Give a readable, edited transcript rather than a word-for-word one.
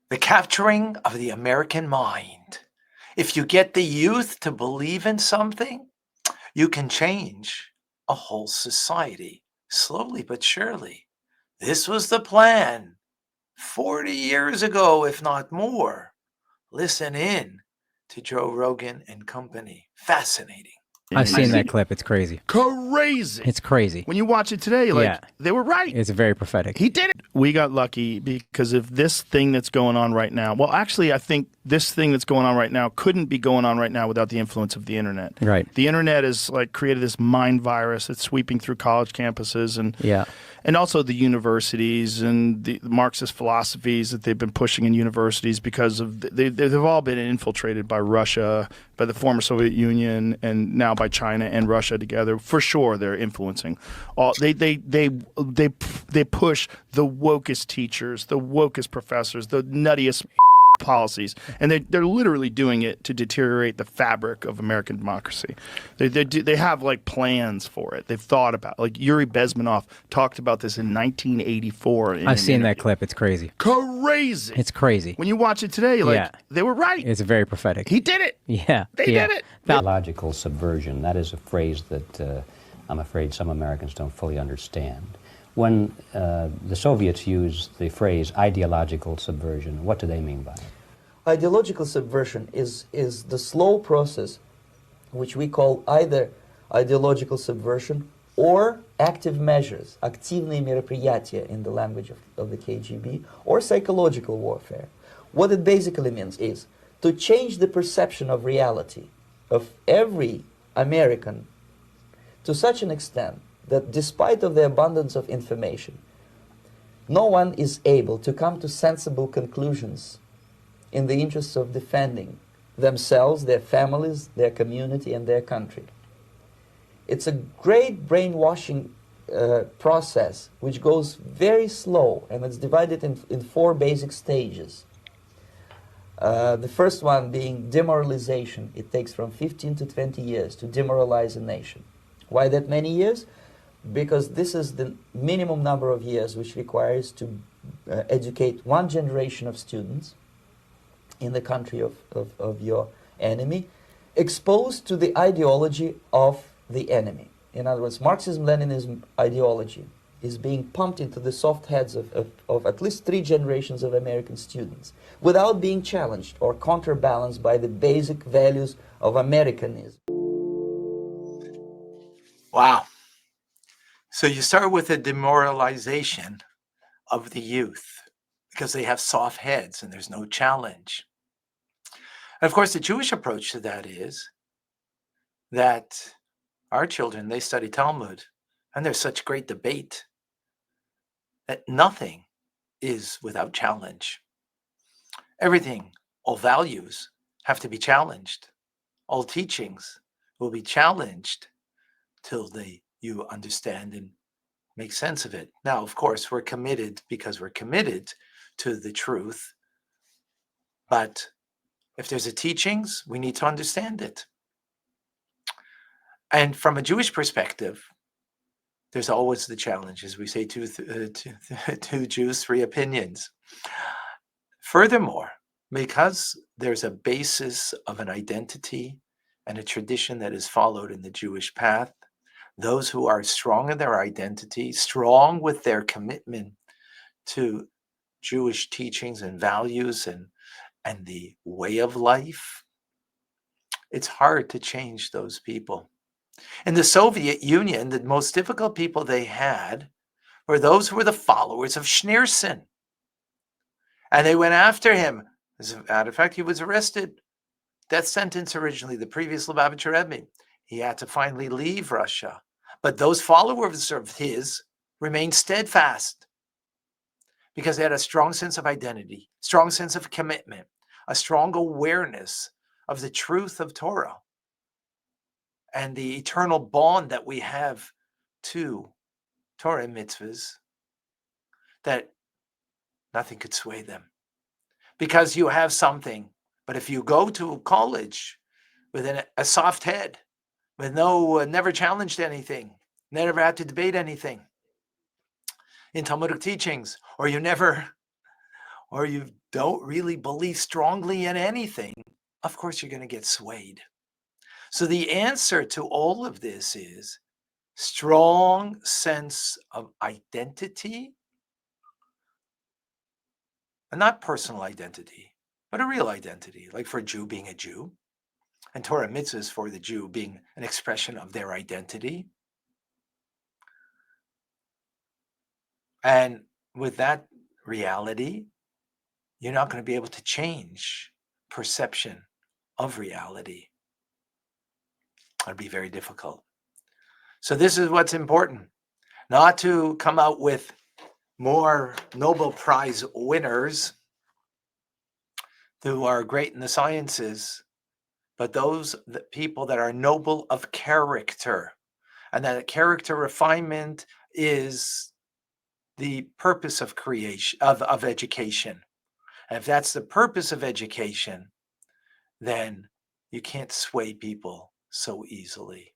The capturing of the American mind. If you get the youth to believe in something, you can change a whole society slowly but surely. This was the plan 40 years ago, if not more. Listen in to Joe Rogan and company. Fascinating. I've seen that clip. It's crazy. Crazy. It's crazy. When you watch it today, like, they were right. It's very prophetic. He did it. We got lucky because of this thing that's going on right now. Well, actually, I think this thing that's going on right now couldn't be going on right now without the influence of the internet. Right. The internet has like created this mind virus that's sweeping through college campuses and also the universities and the Marxist philosophies that they've been pushing in universities because of they've all been infiltrated by Russia, by the former Soviet Union, and now by China and Russia together. For sure, they're influencing. They push the wokest teachers, the wokest professors, the nuttiest policies, and they're literally doing it to deteriorate the fabric of American democracy. They have like plans for it. They've thought about, like, Yuri Bezmenov talked about this in 1984. I've seen that clip. It's crazy. Crazy. It's crazy. When you watch it today, like, they were right. It's very prophetic. He did it. Yeah. They did it. Ideological subversion, that is a phrase that I'm afraid some Americans don't fully understand. When the Soviets used the phrase ideological subversion, what do they mean by it? Ideological subversion is the slow process which we call either ideological subversion or active measures, активные мероприятия in the language of the KGB, or psychological warfare. What it basically means is to change the perception of reality of every American to such an extent that despite of the abundance of information, no one is able to come to sensible conclusions in the interests of defending themselves, their families, their community, and their country. It's a great brainwashing process which goes very slow, and it's divided in four basic stages. The first one being demoralization. It takes from 15 to 20 years to demoralize a nation. Why that many years? Because this is the minimum number of years which requires to educate one generation of students in the country of your enemy, exposed to the ideology of the enemy. In other words, Marxism-Leninism ideology is being pumped into the soft heads of at least 3 generations of American students without being challenged or counterbalanced by the basic values of Americanism. Wow. So you start with a demoralization of the youth because they have soft heads and there's no challenge. And of course, the Jewish approach to that is that our children, they study Talmud, and there's such great debate that nothing is without challenge. Everything, all values have to be challenged. All teachings will be challenged till you understand and make sense of it. Now, of course, we're committed because we're committed to the truth. But if there's a teachings, we need to understand it. And from a Jewish perspective, there's always the challenge, as we say, two Jews, 3 opinions. Furthermore, because there's a basis of an identity and a tradition that is followed in the Jewish path, those who are strong in their identity, strong with their commitment to Jewish teachings and values and the way of life, it's hard to change those people. In the Soviet Union, the most difficult people they had were those who were the followers of Schneerson. And they went after him. As a matter of fact, he was arrested. Death sentence originally, the previous Lubavitcher Rebbe. He had to finally leave Russia. But those followers of his remained steadfast because they had a strong sense of identity, strong sense of commitment, a strong awareness of the truth of Torah and the eternal bond that we have to Torah and mitzvahs, that nothing could sway them. Because you have something, but if you go to college with a soft head, with never challenged anything, never had to debate anything in Talmudic teachings, or you never or you don't really believe strongly in anything, of course you're going to get swayed. So the answer to all of this is strong sense of identity, and not personal identity, but a real identity, like for a Jew being a Jew, and Torah mitzvahs for the Jew being an expression of their identity. And with that reality, you're not going to be able to change perception of reality. It'd be very difficult. So this is what's important, not to come out with more Nobel Prize winners who are great in the sciences, but those people that are noble of character, and that character refinement is the purpose of creation, of education. And if that's the purpose of education, then you can't sway people so easily.